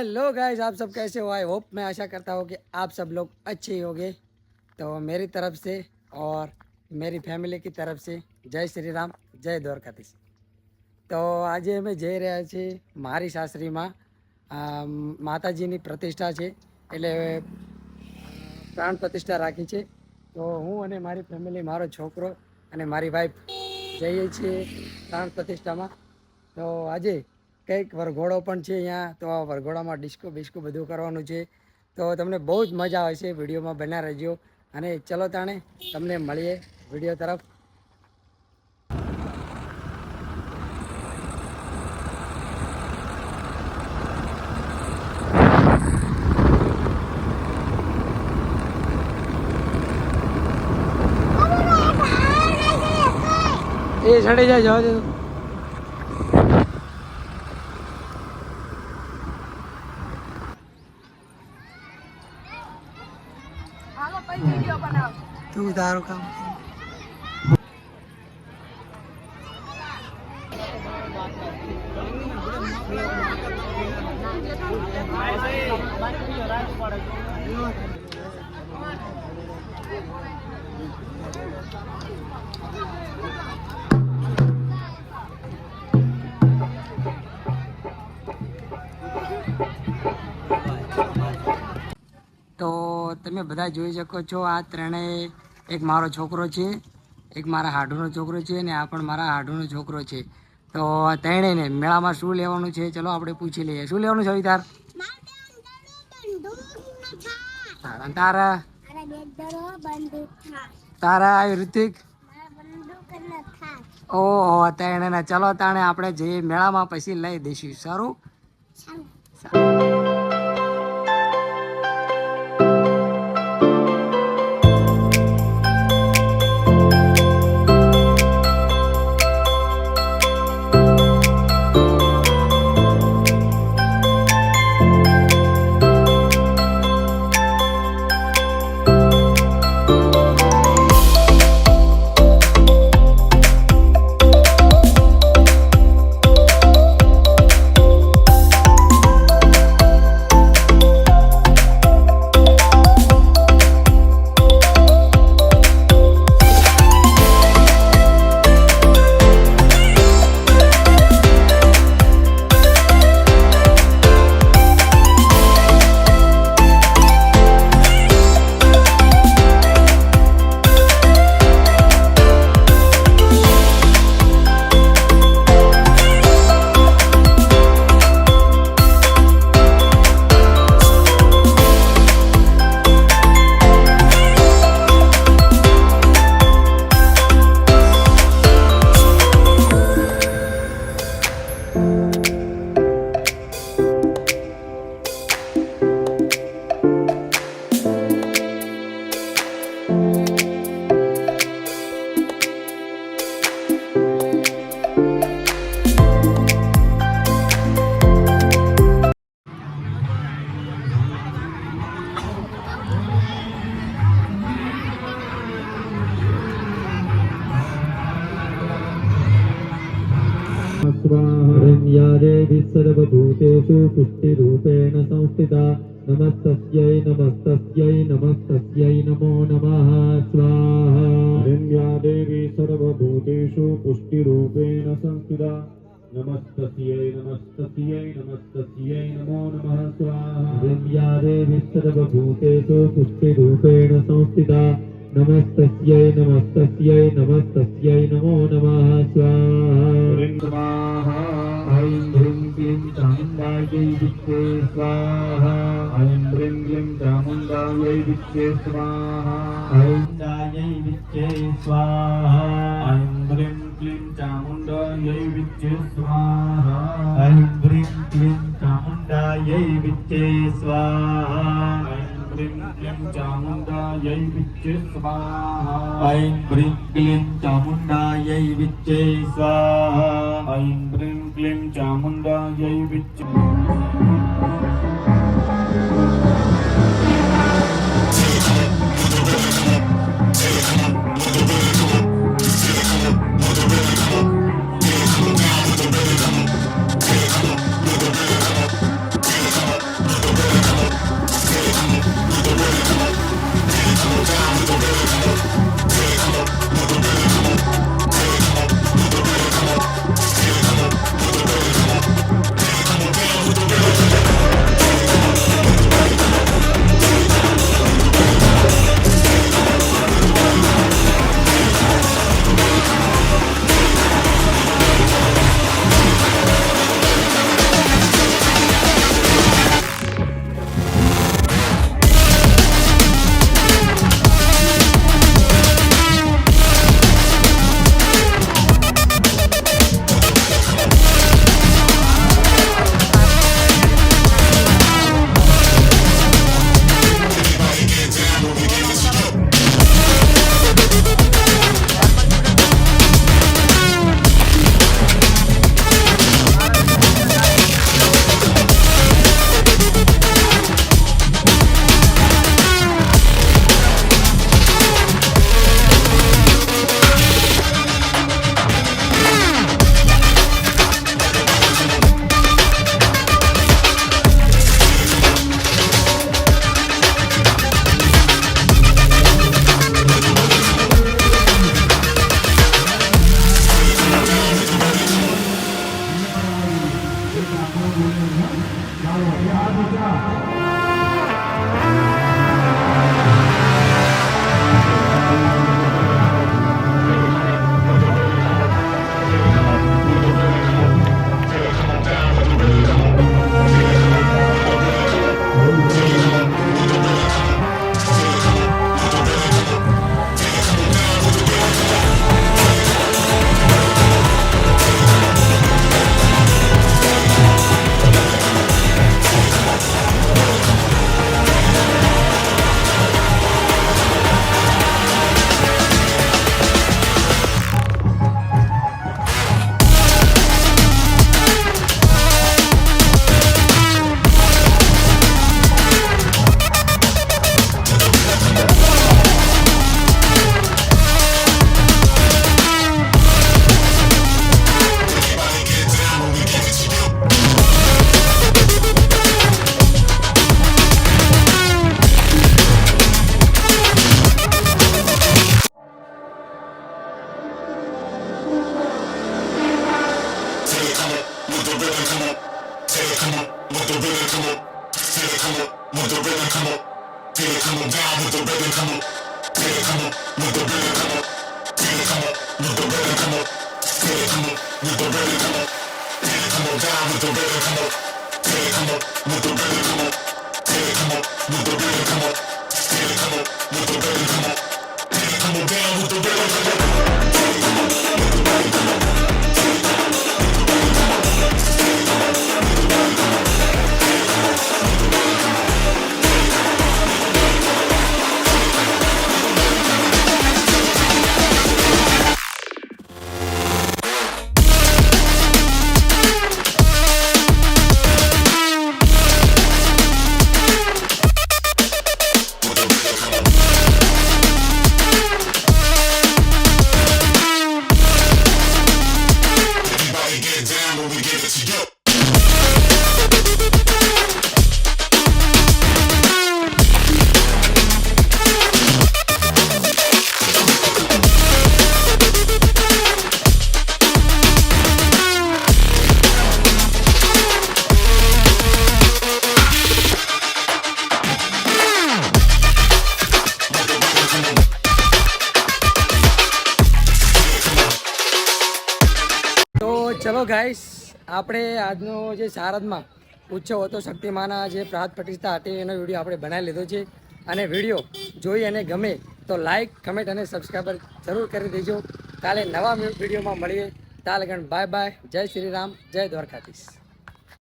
Hello guys, आप सब कैसे हो? आई होप, मैं आशा करता हूँ कि आप सब लोग अच्छे ही होंगे। तो मेरी तरफ से और मेरी फैमिली की तरफ से जय श्री राम, जय द्वारकाधीश। तो આજે અમે જઈ રહ્યા છીએ મારી સાસરીમાં માતાજીની પ્રતિષ્ઠા છે, એટલે પ્રાણ પ્રતિષ્ઠા રાખી છે। તો હું અને મારી ફેમિલી, મારો છોકરો અને મારી વાઈફ જઈએ છીએ પ્રાણ પ્રતિષ્ઠામાં। તો આજે કંઈક વરઘોડો પણ છે અહીંયા, તો આ વરઘોડામાં ડિસ્કો બિસ્કો બધું કરવાનું છે। તો તમને બહુ જ મજા આવશે, વિડીયોમાં બના રહેજો। અને ચલો તાણે તમને મળીએ વિડીયો તરફ। એ ચડી જાય, જવા દે। તું તારું કામ તો તમે બધા જોઈ શકો છો, આ ત્રણેય, એક મારો છોકરો છે, એક મારા હાડુનો છોકરો છે અને આ પણ મારા હાડુનો છોકરો છે। તો આ ત્રણેયને મેળામાં શું લેવાનું છે, ચલો આપણે પૂછી લઈએ। શું લેવાનું છે વિતાર? તારા તારા આવી ઋતિક? ઓહો, ત્રણેયને ચલો તાણે આપણે જઈએ મેળામાં, પછી લઈ દઈશું। સારું? देवी सर्वभूतेषु पुष्टिरूपेण संस्थिता नमस्तस्यै नमस्तस्यै नमस्तस्यै नमो नमः स्वाहा। हिरण्या देवी सर्वभूतेषु पुष्टिरूपेण संस्थिता नमस्तस्यै नमस्तस्यै नमस्तस्यै नमो नमः स्वाहा। हिरण्या देवी सर्वभूतेषु पुष्टिरूपेण संस्थिता नमस्तस्यै नमस्तस्यै नमस्तस्यै नमो नमः स्वाहा। ऐं ह्रीं क्लीं चामुण्डायै विद्महे स्वाहा। ऐं ह्रीं क्लीं चामुण्डायै विद्महे स्वाहा। ऐं चायै विद्महे स्वाहा। ऐं ह्रीं क्लीं चामुण्डायै विद्महे स्वाहा। ऐं ह्रीं क्लीं चामुण्डायै विद्महे स्वाहा। ह्रीं क्लीं चामुण्डायै विद्महे स्वाहा। ऐं ह्रीं क्लीं चामुण्डायै विद्महे स्वाहा। ऐं ह्रीं क्लीं चामुण्डायै विद्महे। તો ચલો ગાઈસ, આપણે આજનો જે સારદમાં ઉત્સવ હતો શક્તિમાના જે પ્રાત પ્રતિષ્ઠા હતી એનો વિડીયો આપણે બનાવી લીધો છે. અને વિડીયો જોઈ અને ગમે તો લાઈક, કમેન્ટ અને સબસ્ક્રાઈબર જરૂર કરી દેજો. કાલે નવા વિડીયોમાં મળીએ. તાલગણ બાય બાય. જય શ્રી રામ, જય દ્વારકાધીશ.